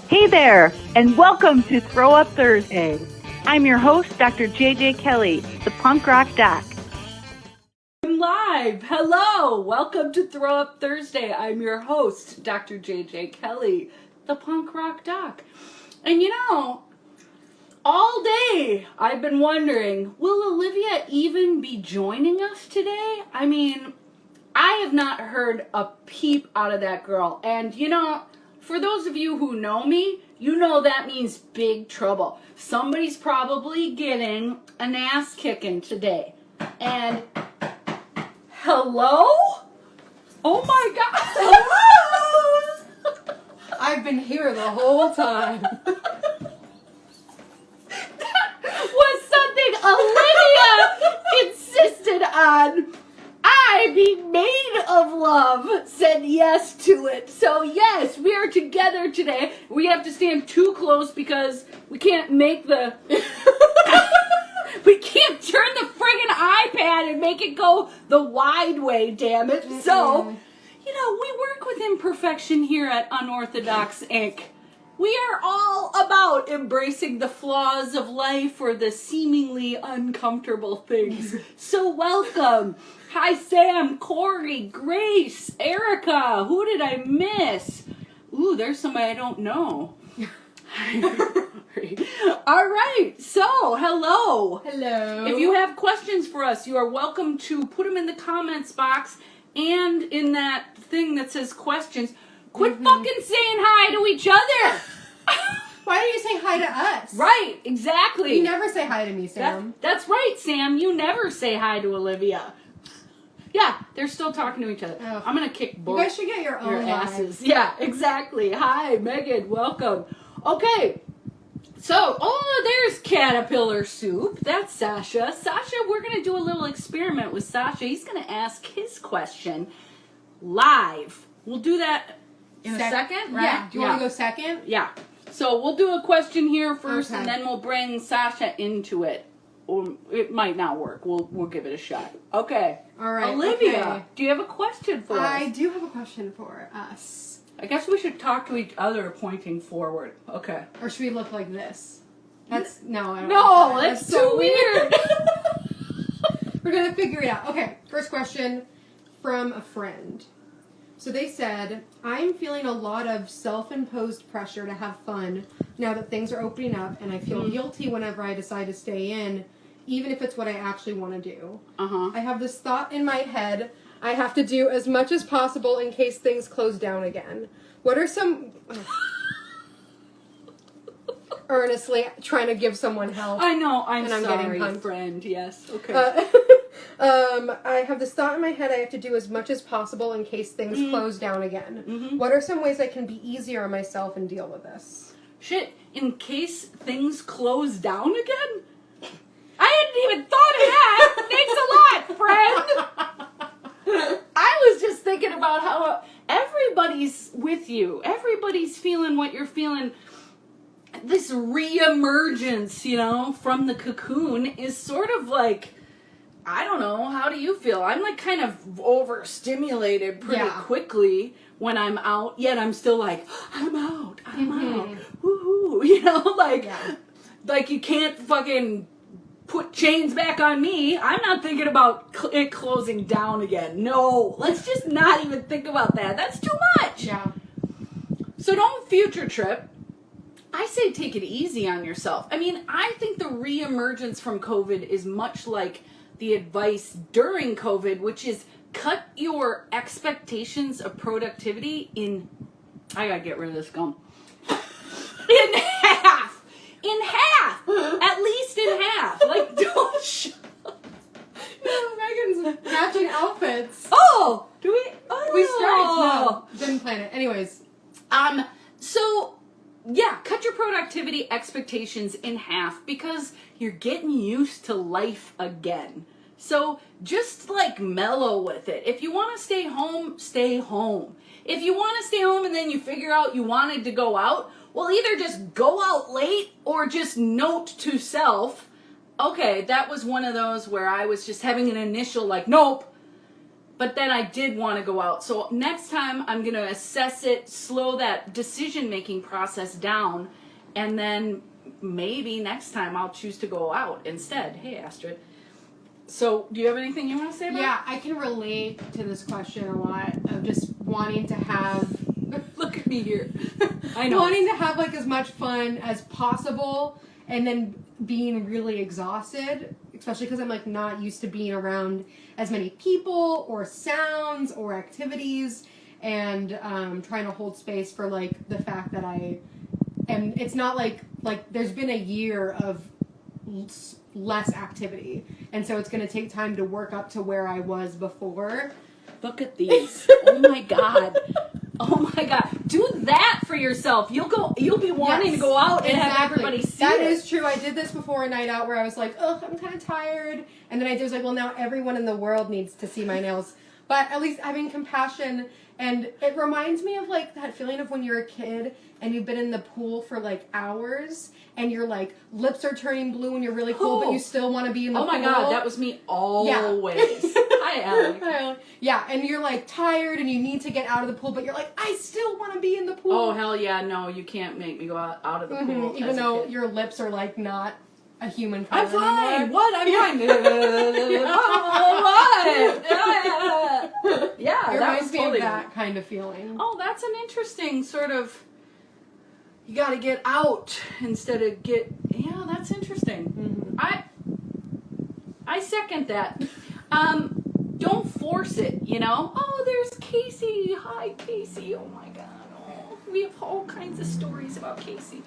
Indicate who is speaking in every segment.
Speaker 1: Hey there, and welcome to Throw Up Thursday. I'm your host, Dr. JJ Kelly, the punk rock doc.
Speaker 2: I'm live. Hello. Welcome to Throw Up Thursday. I'm your host, Dr. JJ Kelly, the punk rock doc. And you know, all day I've been wondering, will Olivia even be joining us today? I mean, I have not heard a peep out of that girl. And you know, for those of you who know me, you know that means big trouble. Somebody's probably getting an ass kicking today. And hello? Oh my God. Hello?
Speaker 3: I've been here the whole time.
Speaker 2: That was something Olivia insisted on. I, being made of love, said yes to it. So yes, we are together today. We have to stand too close because we can't make the... we can't turn the friggin' iPad and make it go the wide way, damn it. Mm-mm. So, you know, we work with imperfection here at Unorthodox Inc. We are all about embracing the flaws of life or the seemingly uncomfortable things. So welcome. Hi, Sam, Corey, Grace, Erica. Who did I miss? Ooh, there's somebody I don't know. All right. So, hello.
Speaker 3: Hello.
Speaker 2: If you have questions for us, you are welcome to put them in the comments box and in that thing that says questions. Quit fucking saying hi to each other.
Speaker 3: Why don't you say hi to us?
Speaker 2: Right, exactly.
Speaker 3: You never say hi to me, Sam.
Speaker 2: That's right, Sam. You never say hi to Olivia. Yeah, they're still talking to each other.
Speaker 3: Oh.
Speaker 2: I'm going to kick both
Speaker 3: You guys should get your own
Speaker 2: asses. Yeah, exactly. Hi, Megan. Welcome. Okay. So, there's Caterpillar Soup. That's Sasha. Sasha, we're going to do a little experiment with Sasha. He's going to ask his question live. We'll do that in a second, right?
Speaker 3: Yeah. Do you want to go second?
Speaker 2: Yeah. So we'll do a question here first,
Speaker 3: Okay.
Speaker 2: and then we'll bring Sasha into it. Or it might not work. We'll give it a shot. Okay.
Speaker 3: All right.
Speaker 2: Olivia,
Speaker 3: okay.
Speaker 2: do you have a question for us?
Speaker 3: I do have a question for us.
Speaker 2: I guess we should talk to each other pointing forward. Okay.
Speaker 3: Or should we look like this? That's no. I don't
Speaker 2: No,
Speaker 3: like that.
Speaker 2: that's too weird.
Speaker 3: We're gonna figure it out. Okay. First question from a friend. So they said, I'm feeling a lot of self-imposed pressure to have fun now that things are opening up, and I feel guilty whenever I decide to stay in, even if it's what I actually want to do. I have this thought in my head, I have to do as much as possible in case things close down again. What are some... Earnestly trying to give someone help.
Speaker 2: I know, I'm sorry,
Speaker 3: getting
Speaker 2: friend. Yes, okay.
Speaker 3: I have this thought in my head I have to do as much as possible in case things close down again. What are some ways I can be easier on myself and deal with this?
Speaker 2: Shit, in case things close down again? I hadn't even thought of that. Thanks a lot, friend. I was just thinking about how everybody's with you. Everybody's feeling what you're feeling. This reemergence, you know, from the cocoon is sort of like, I don't know, how do you feel? I'm like kind of overstimulated pretty quickly when I'm out, yet I'm still like, I'm out, woohoo, you know, like you can't fucking put chains back on me. I'm not thinking about it closing down again. No, let's just not even think about that. That's too much.
Speaker 3: Yeah.
Speaker 2: So don't future trip. I say take it easy on yourself. I mean, I think the reemergence from COVID is much like the advice during COVID, which is cut your expectations of productivity in, I gotta get rid of this gum, in half. In half. At least in half. Like, don't shut up.
Speaker 3: No, Megan's matching outfits.
Speaker 2: Oh! Do we? Oh.
Speaker 3: We striped. No, didn't plan it. Anyways.
Speaker 2: So... yeah, cut your productivity expectations in half because you're getting used to life again. So just like mellow with it. If you want to stay home, stay home. If you want to stay home and then you figure out you wanted to go out, well, either just go out late or just note to self, okay, that was one of those where I was just having an initial like, nope, But then I did want to go out. So next time I'm going to assess it, slow that decision-making process down, and then maybe next time I'll choose to go out instead. Hey, Astrid. So do you have anything you want to say about it?
Speaker 3: Yeah, I can relate to this question a lot of just wanting to have...
Speaker 2: Look at me here. I know.
Speaker 3: Wanting to have like as much fun as possible and then being really exhausted, especially because I'm like not used to being around as many people or sounds or activities, and trying to hold space for like the fact that it's not like there's been a year of less activity, and so it's going to take time to work up to where I was before.
Speaker 2: Look at these. Oh my God. Oh my God. Do that for yourself. You'll be wanting to go out and have everybody see
Speaker 3: That
Speaker 2: it.
Speaker 3: is true. I did this before a night out where I was like, oh, I'm kind of tired. And then I was like, well, now everyone in the world needs to see my nails. But at least having compassion, and it reminds me of like that feeling of when you're a kid and you've been in the pool for like hours and your like lips are turning blue and you're really cold, but you still want to be in the pool.
Speaker 2: Oh my God, that was me always. Hi, Allie.
Speaker 3: Yeah, and you're like tired and you need to get out of the pool, but you're like, I still want to be in the pool.
Speaker 2: Oh hell yeah, no, you can't make me go out of the pool.
Speaker 3: Even though your lips are like not a human color.
Speaker 2: I'm fine.
Speaker 3: Anymore.
Speaker 2: What? I'm fine. What? Yeah,
Speaker 3: It
Speaker 2: that
Speaker 3: reminds
Speaker 2: was
Speaker 3: me
Speaker 2: totally
Speaker 3: of that kind of feeling.
Speaker 2: Oh, that's an interesting sort of. You got to get out instead of get. Yeah, that's interesting.
Speaker 3: Mm-hmm.
Speaker 2: I second that. Don't force it. You know. Oh, there's Casey. Hi, Casey. Oh my God. Oh, we have all kinds of stories about Casey.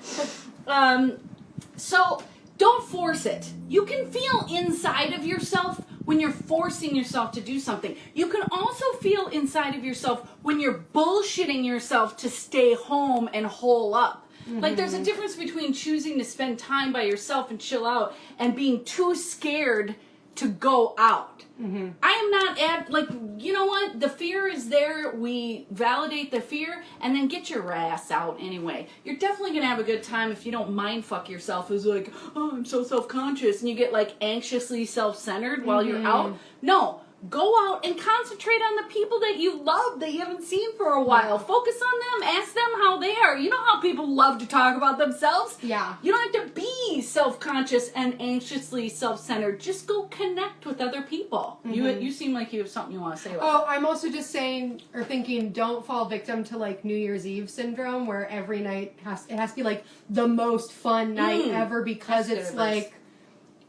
Speaker 2: So. Don't force it. You can feel inside of yourself when you're forcing yourself to do something. You can also feel inside of yourself when you're bullshitting yourself to stay home and hole up. Mm-hmm. Like there's a difference between choosing to spend time by yourself and chill out and being too scared to go out. Mm-hmm. I am not you know what? The fear is there. We validate the fear and then get your ass out anyway. You're definitely going to have a good time if you don't mind fuck yourself as like, oh, I'm so self-conscious, and you get like anxiously self-centered while you're out. No. Go out and concentrate on the people that you love that you haven't seen for a while. Focus on them. Ask them how they are. You know how people love to talk about themselves?
Speaker 3: Yeah.
Speaker 2: You don't have to be self-conscious and anxiously self-centered. Just go connect with other people. Mm-hmm. You seem like you have something you want to say about that.
Speaker 3: I'm also just saying or thinking don't fall victim to like New Year's Eve syndrome where every night has to be like the most fun night ever because
Speaker 2: That's
Speaker 3: it's like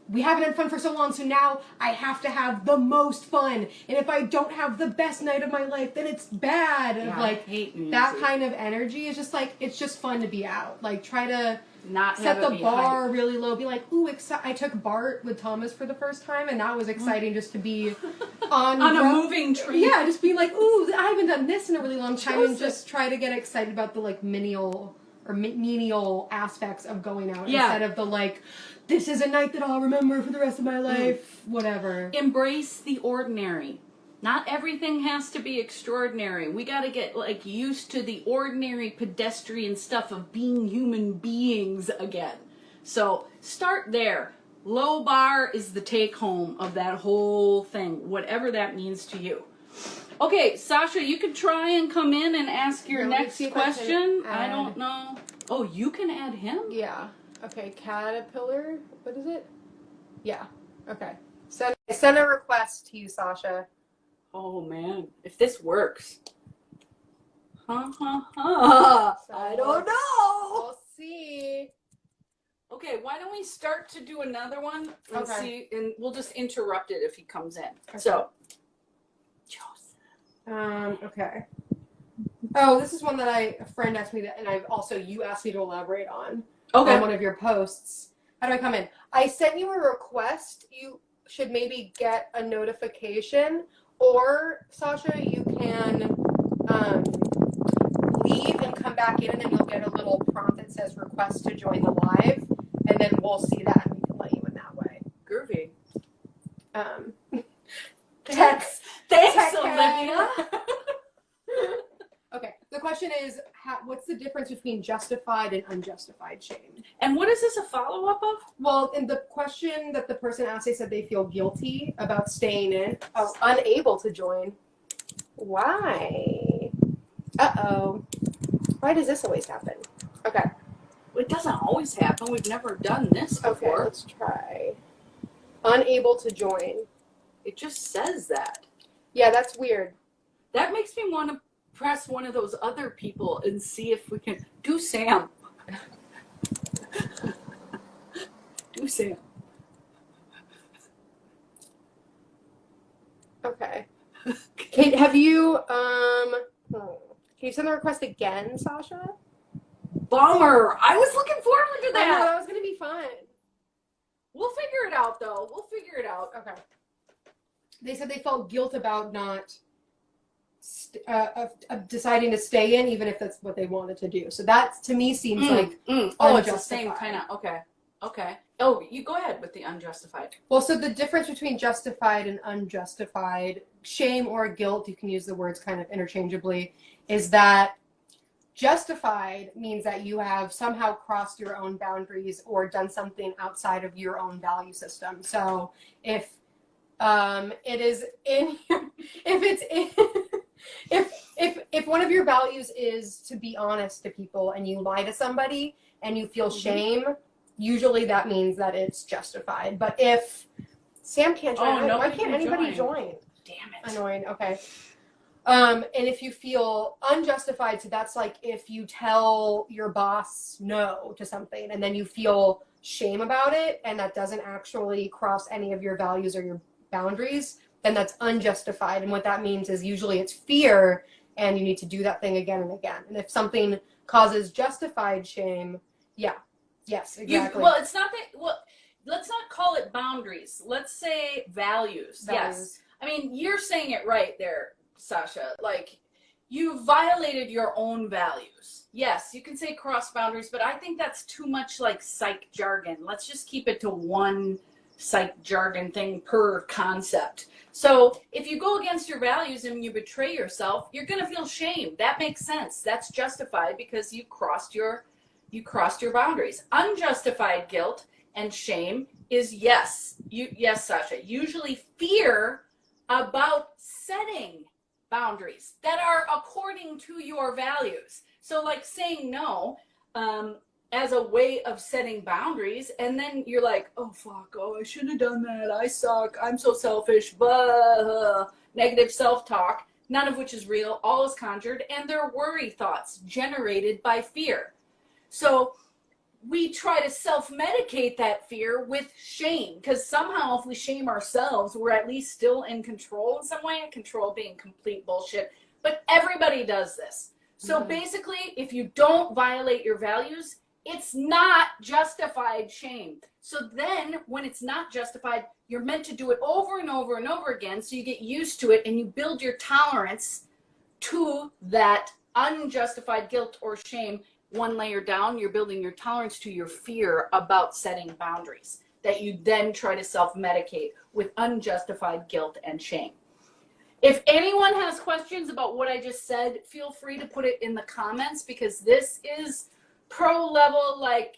Speaker 3: we haven't had fun for so long, so now I have to have the most fun. And if I don't have the best night of my life, then it's bad.
Speaker 2: Yeah,
Speaker 3: like
Speaker 2: I hate
Speaker 3: that kind of energy is just like, it's just fun to be out. Like try to
Speaker 2: not
Speaker 3: set the bar
Speaker 2: hype.
Speaker 3: really low. Be like, ooh, I took Bart with Thomas for the first time, and that was exciting just to be on
Speaker 2: a moving train.
Speaker 3: Yeah, just being like, ooh, I haven't done this in a really long time, and just try to get excited about the like menial aspects of going out instead of the like, this is a night that I'll remember for the rest of my life, whatever.
Speaker 2: Embrace the ordinary. Not everything has to be extraordinary. We got to get like used to the ordinary pedestrian stuff of being human beings again. So start there. Low bar is the take home of that whole thing, whatever that means to you. Okay, Sasha, you can try and come in and ask your next question. I don't know. Oh, you can add him?
Speaker 3: Yeah. Okay, caterpillar. What is it? Yeah. Okay. Send a request to you, Sasha.
Speaker 2: Oh man, if this works. I don't know.
Speaker 3: We'll see.
Speaker 2: Okay, why don't we start to do another one and see, and we'll just interrupt it if he comes in. Okay. So, Joseph.
Speaker 3: Okay. Oh, this is one that a friend asked me to, and you asked me to elaborate on.
Speaker 2: Okay.
Speaker 3: On one of your posts. How do I come in? I sent you a request. You should maybe get a notification, or Sasha, you can leave and come back in, and then you'll get a little prompt that says request to join the live, and then we'll see that and we can let you in that way.
Speaker 2: Groovy.
Speaker 3: Thanks,
Speaker 2: Olivia.
Speaker 3: Okay, the question is, what's the difference between justified and unjustified shame?
Speaker 2: And what is this a follow-up of?
Speaker 3: Well, in the question that the person asked, they said they feel guilty about staying in, unable to join. Why? Uh-oh. Why does this always happen? Okay.
Speaker 2: It doesn't always happen. We've never done this before.
Speaker 3: Okay, let's try. Unable to join.
Speaker 2: It just says that.
Speaker 3: Yeah, that's weird.
Speaker 2: That makes me want to press one of those other people and see if we can do Sam. Do Sam.
Speaker 3: Okay. Kate, have you can you send the request again, Sasha?
Speaker 2: Bummer. I was looking forward to
Speaker 3: I know,
Speaker 2: that.
Speaker 3: that was gonna be fun.
Speaker 2: We'll figure it out, though. We'll figure it out.
Speaker 3: Okay. They said they felt guilt about not of deciding to stay in, even if that's what they wanted to do. So that, to me, seems like
Speaker 2: Oh, it's the same kind of, okay. Oh, you go ahead with the unjustified.
Speaker 3: Well, so the difference between justified and unjustified, shame or guilt, you can use the words kind of interchangeably, is that justified means that you have somehow crossed your own boundaries or done something outside of your own value system. So if it is in, if it's in, if one of your values is to be honest to people and you lie to somebody and you feel shame, usually that means that it's justified. But if Sam can't join, why can't anybody join?
Speaker 2: Damn it.
Speaker 3: Annoying. Okay. And if you feel unjustified, so that's like if you tell your boss no to something and then you feel shame about it and that doesn't actually cross any of your values or your boundaries, then that's unjustified. And what that means is usually it's fear and you need to do that thing again and again. And if something causes justified shame, yes, exactly.
Speaker 2: It's not that, let's not call it boundaries. Let's say values. Yes. I mean, you're saying it right there, Sasha. Like, you violated your own values. Yes, you can say cross boundaries, but I think that's too much like psych jargon. Let's just keep it to one psych jargon thing per concept. So if you go against your values and you betray yourself, you're going to feel shame. That makes sense. That's justified because you crossed your boundaries. Unjustified guilt and shame is yes, Sasha. Usually fear about setting boundaries that are according to your values. So like saying no as a way of setting boundaries, and then you're like, oh fuck, I shouldn't have done that. I suck. I'm so selfish. Blah. Negative self-talk, none of which is real, all is conjured, and they're worry thoughts generated by fear. So we try to self-medicate that fear with shame, because somehow if we shame ourselves, we're at least still in control in some way, control being complete bullshit. But everybody does this. So basically, if you don't violate your values, it's not justified shame. So then when it's not justified, you're meant to do it over and over and over again, so you get used to it and you build your tolerance to that unjustified guilt or shame. One layer down, you're building your tolerance to your fear about setting boundaries that you then try to self-medicate with unjustified guilt and shame. If anyone has questions about what I just said, feel free to put it in the comments, because this is pro level, like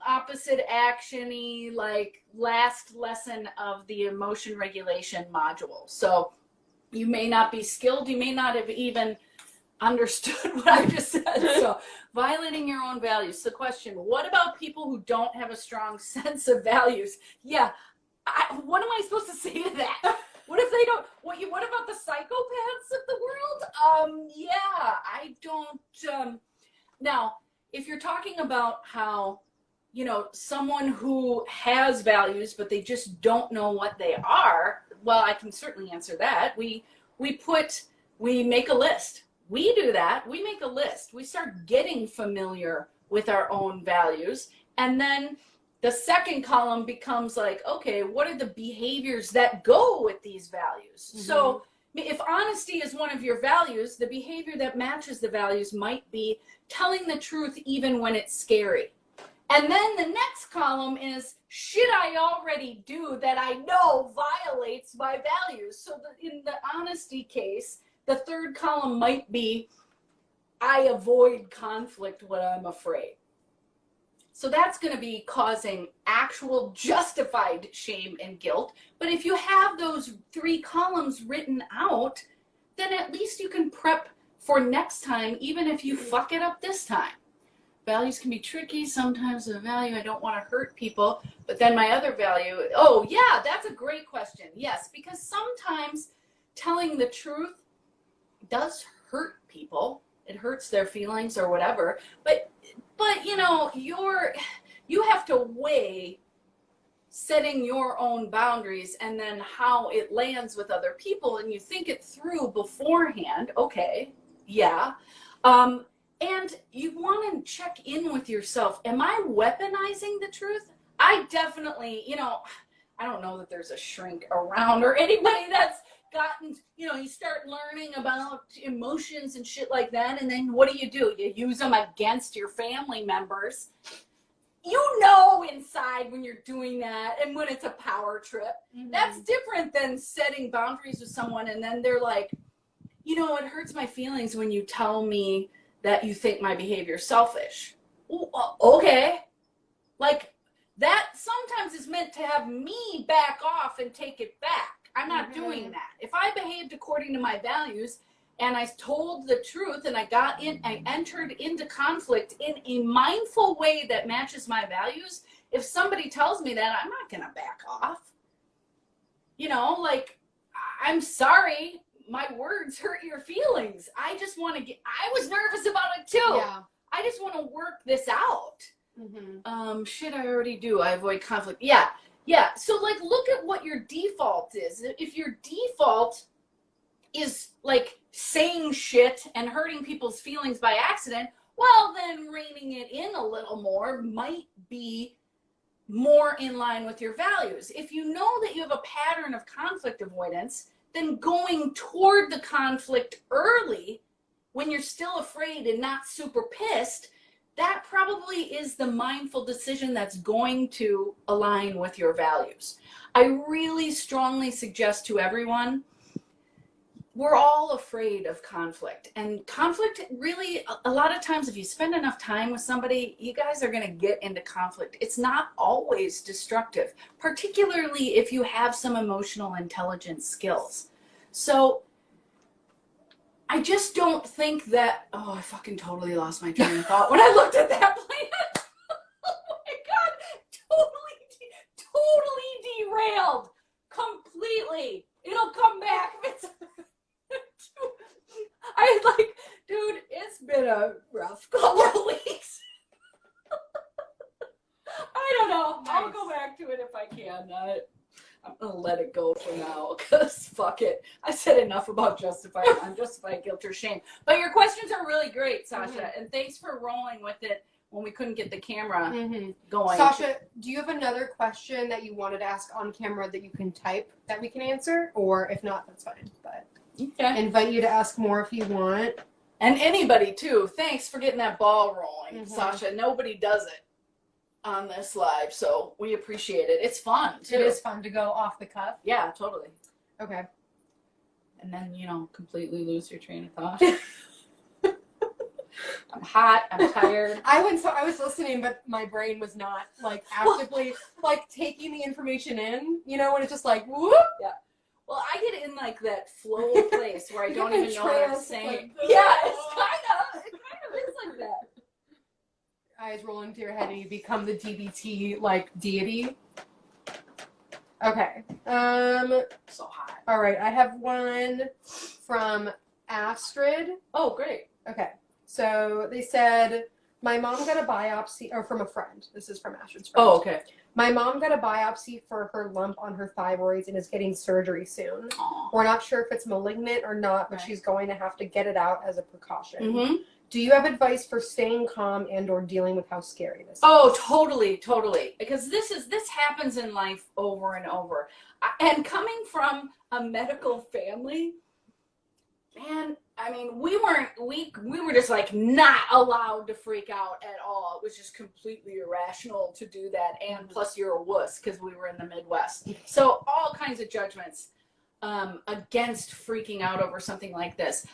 Speaker 2: opposite action-y, like last lesson of the emotion regulation module. So you may not be skilled, you may not have even understood what I just said. So violating your own values. The question, what about people who don't have a strong sense of values? Yeah, what am I supposed to say to that? What if they don't? What about the psychopaths of the world? Yeah, I don't. Now, if you're talking about how, someone who has values, but they just don't know what they are, well, I can certainly answer that. We make a list. We do that. We make a list. We start getting familiar with our own values. And then the second column becomes like, okay, what are the behaviors that go with these values? Mm-hmm. So if honesty is one of your values, the behavior that matches the values might be telling the truth even when it's scary. And then the next column is shit I already do that I know violates my values. So in the honesty case, the third column might be I avoid conflict when I'm afraid. So that's going to be causing actual justified shame and guilt. But if you have those three columns written out, then at least you can prep for next time, even if you fuck it up this time. Values can be tricky. Sometimes the value, I don't want to hurt people, but then my other value, oh yeah, that's a great question. Yes, because sometimes telling the truth does hurt people. It hurts their feelings or whatever. But you know, you have to weigh setting your own boundaries and then how it lands with other people, and you think it through beforehand. Okay, yeah. And you want to check in with yourself. Am I weaponizing the truth? I definitely, you know, I don't know that there's a shrink around or anybody that's gotten, you know, you start learning about emotions and shit like that, and then what do? You use them against your family members. You know inside when you're doing that and when it's a power trip. Mm-hmm. That's different than setting boundaries with someone and then they're like, you know, it hurts my feelings when you tell me that you think my behavior is selfish. Okay. Like, that sometimes is meant to have me back off and take it back. I'm not doing that. If I behaved according to my values and I told the truth and I entered into conflict in a mindful way that matches my values, if somebody tells me that, I'm not going to back off. You know, like, I'm sorry. My words hurt your feelings. I just want to I was nervous about it too. Yeah. I just want to work this out. Mm-hmm. Shit, I already do. I avoid conflict. Yeah. So like, look at what your default is. If your default is like saying shit and hurting people's feelings by accident, well, then reining it in a little more might be more in line with your values. If you know that you have a pattern of conflict avoidance, then going toward the conflict early when you're still afraid and not super pissed, that probably is the mindful decision that's going to align with your values. I really strongly suggest to everyone, we're all afraid of conflict. And conflict really, a lot of times, if you spend enough time with somebody, you guys are going to get into conflict. It's not always destructive, particularly if you have some emotional intelligence skills. So I just don't think that, I fucking totally lost my train of thought when I looked at that plan. Oh my God, totally derailed, completely. It'll come back if it's... dude, it's been a rough couple of weeks. I don't know. Nice. I'll go back to it if I can. I'm going to let it go for now because fuck it. I said enough about unjustified guilt or shame. But your questions are really great, Sasha. And thanks for rolling with it when we couldn't get the camera going.
Speaker 3: Sasha, do you have another question that you wanted to ask on camera that you can type that we can answer? Or if not, that's fine. But I invite you to ask more if you want.
Speaker 2: And anybody, too. Thanks for getting that ball rolling, Sasha. Nobody does it on this live, so we appreciate it. It's fun, too.
Speaker 3: It is fun to go off the cuff.
Speaker 2: Yeah, totally.
Speaker 3: Okay.
Speaker 2: And then, completely lose your train of thought. I'm hot. I'm tired.
Speaker 3: I was listening, but my brain was not, actively, taking the information in, when it's just like, whoop.
Speaker 2: Yeah. Well, I get in, that flow place where I don't even know what I'm saying. Yeah, it kind of is like that.
Speaker 3: Eyes rolling to your head and you become the DBT deity. Okay.
Speaker 2: So hot.
Speaker 3: All right, I have one from Astrid.
Speaker 2: Oh, great.
Speaker 3: Okay. So they said, my mom got a biopsy, or from a friend. This is from Astrid's friend.
Speaker 2: Oh, okay.
Speaker 3: My mom got a biopsy for her lump on her thyroid and is getting surgery soon.
Speaker 2: Aww.
Speaker 3: We're not sure if it's malignant or not, but she's going to have to get it out as a precaution.
Speaker 2: Mm-hmm.
Speaker 3: Do you have advice for staying calm and or dealing with how scary this is?
Speaker 2: Oh, totally. Because this happens in life over and over. And coming from a medical family, man, I mean, we were just not allowed to freak out at all. It was just completely irrational to do that. And plus you're a wuss because we were in the Midwest. So all kinds of judgments against freaking out over something like this.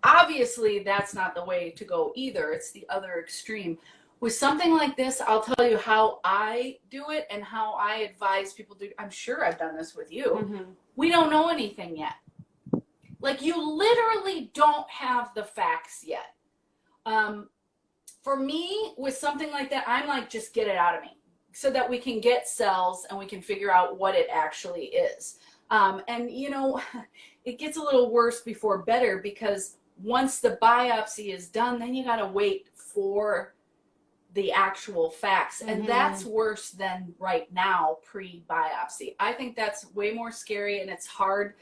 Speaker 2: Obviously, that's not the way to go either. It's the other extreme. With something like this, I'll tell you how I do it and how I advise people to. I'm sure I've done this with you. Mm-hmm. We don't know anything yet. Like, you literally don't have the facts yet. For me, with something like that, I'm like, just get it out of me so that we can get cells and we can figure out what it actually is. And, you know, it gets a little worse before better, because once the biopsy is done, then you got to wait for the actual facts. And that's worse than right now, pre-biopsy. I think that's way more scary, and it's hard.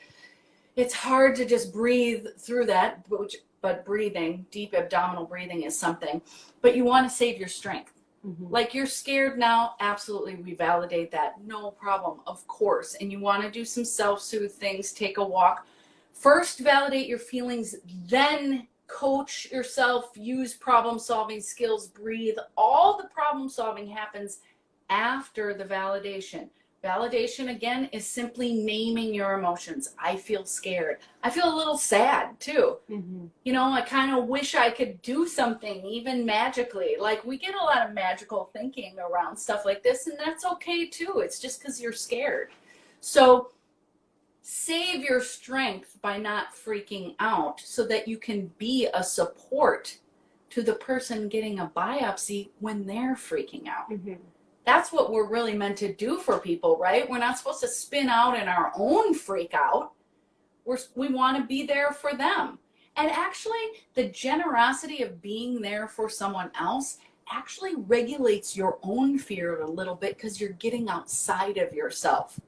Speaker 2: It's hard to just breathe through that, but breathing, deep abdominal breathing is something. But you want to save your strength. Like, you're scared now, absolutely, we validate that, no problem, of course. And you want to do some self-soothe things, take a walk. First, validate your feelings, then coach yourself, use problem-solving skills, breathe. All the problem-solving happens after the validation. Validation, again, is simply naming your emotions. I feel scared. I feel a little sad, too. You know, I kind of wish I could do something, even magically. Like, we get a lot of magical thinking around stuff like this, and that's okay, too. It's just because you're scared. So save your strength by not freaking out so that you can be a support to the person getting a biopsy when they're freaking out. That's what we're really meant to do for people, right? We're not supposed to spin out in our own freak out. We want to be there for them. And actually, the generosity of being there for someone else actually regulates your own fear a little bit, because you're getting outside of yourself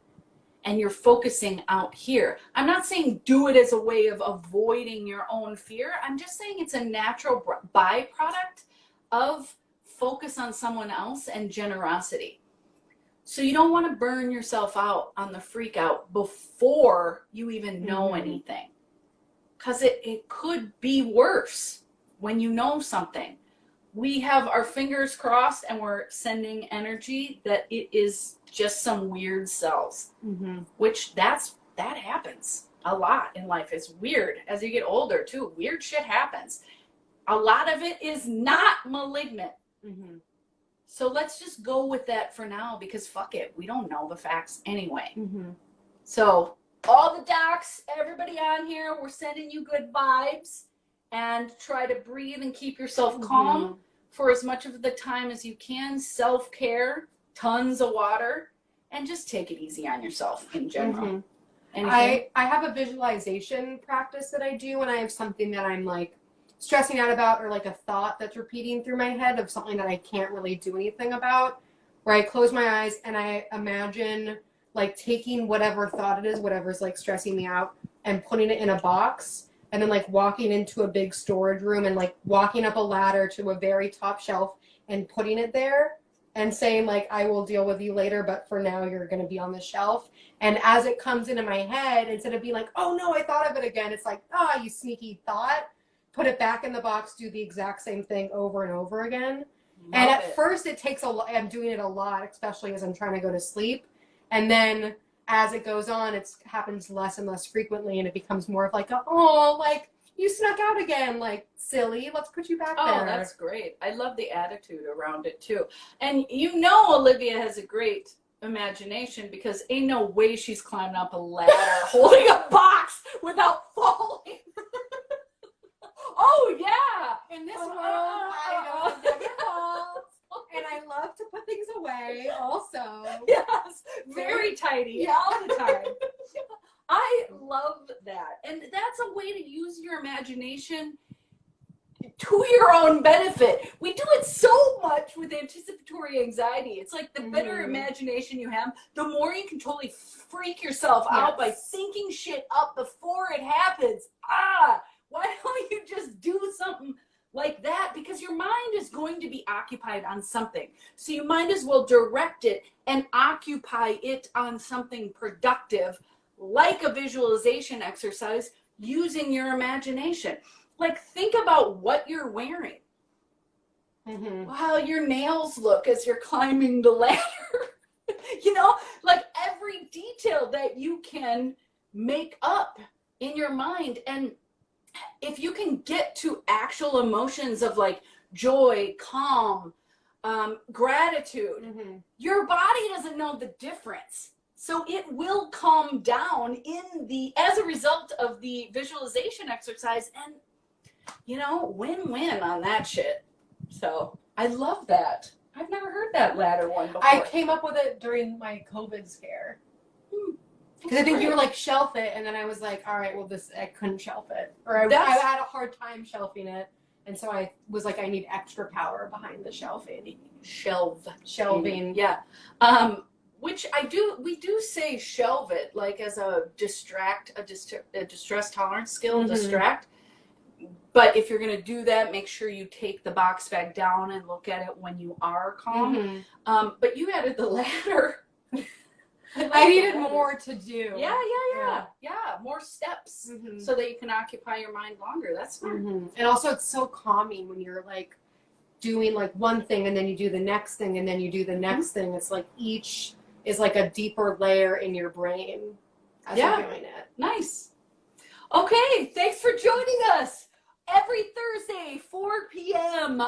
Speaker 2: and you're focusing out here. I'm not saying do it as a way of avoiding your own fear. I'm just saying it's a natural byproduct of focus on someone else and generosity. So you don't want to burn yourself out on the freak out before you even know anything, because it could be worse when you know something. We have our fingers crossed and we're sending energy that it is just some weird cells, which that happens a lot in life. It's weird. As you get older too, weird shit happens. A lot of it is not malignant. So let's just go with that for now, because fuck it, we don't know the facts anyway. So all the docs, everybody on here, we're sending you good vibes, and try to breathe and keep yourself calm for as much of the time as you can. Self-care, tons of water, and just take it easy on yourself in general.
Speaker 3: I have a visualization practice that I do when I have something that I'm like stressing out about, or like a thought that's repeating through my head of something that I can't really do anything about, where I close my eyes and I imagine like taking whatever thought it is, whatever's like stressing me out, and putting it in a box, and then like walking into a big storage room and like walking up a ladder to a very top shelf and putting it there and saying like, I will deal with you later, but for now you're going to be on the shelf. And as it comes into my head, instead of being like, oh no, I thought of it again, it's like, oh, you sneaky thought. Put it back in the box, do the exact same thing over and over again. And at first it takes a lot, I'm doing it a lot, especially as I'm trying to go to sleep. And then as it goes on, it happens less and less frequently, and it becomes more of like, oh, like, you snuck out again, like, silly, let's put you back there.
Speaker 2: Oh, that's great. I love the attitude around it too. And you know Olivia has a great imagination, because ain't no way she's climbing up a ladder holding a box without falling. Oh, yeah.
Speaker 3: In this world, I don't never fall. And I love to put things away also.
Speaker 2: Yes, very tidy all the time. I love that. And that's a way to use your imagination to your own benefit. We do it so much with anticipatory anxiety. It's like the better imagination you have, the more you can totally freak yourself out by thinking shit up before it happens. Why don't you just do something like that? Because your mind is going to be occupied on something. So you might as well direct it and occupy it on something productive, like a visualization exercise using your imagination. Like, think about what you're wearing. How your nails look as you're climbing the ladder. You know, like every detail that you can make up in your mind. And if you can get to actual emotions of like joy, calm, gratitude, your body doesn't know the difference. So it will calm down as a result of the visualization exercise, and win-win on that shit. So I love that. I've never heard that latter one before.
Speaker 3: I came up with it during my COVID scare. Because I think you were like, shelf it, and then I was like, all right, well, I couldn't shelf it. Or I had a hard time shelving it, and so I was like, I need extra power behind the shelving. Shelving.
Speaker 2: Yeah. Which we do say shelve it, like as a distress tolerance skill, distract. But if you're going to do that, make sure you take the box back down and look at it when you are calm. But you added the ladder.
Speaker 3: I needed more to do.
Speaker 2: Yeah. More steps so that you can occupy your mind longer. That's smart.
Speaker 3: And also, it's so calming when you're like doing like one thing and then you do the next thing and then you do the next thing. It's like each is like a deeper layer in your brain as you're doing it.
Speaker 2: Nice. Okay, thanks for joining us. Every Thursday, 4 p.m.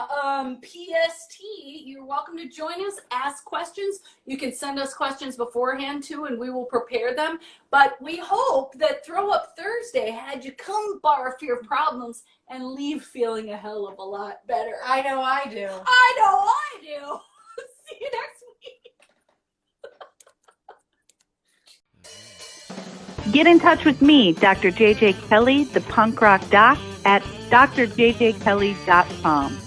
Speaker 2: PST. You're welcome to join us. Ask questions. You can send us questions beforehand too, and we will prepare them. But we hope that Throw Up Thursday had you come barf your problems and leave feeling a hell of a lot better.
Speaker 3: I know I do.
Speaker 2: I know I do. See you next week.
Speaker 1: Get in touch with me, Dr. JJ Kelly, the punk rock doc, at drjjkelly.com.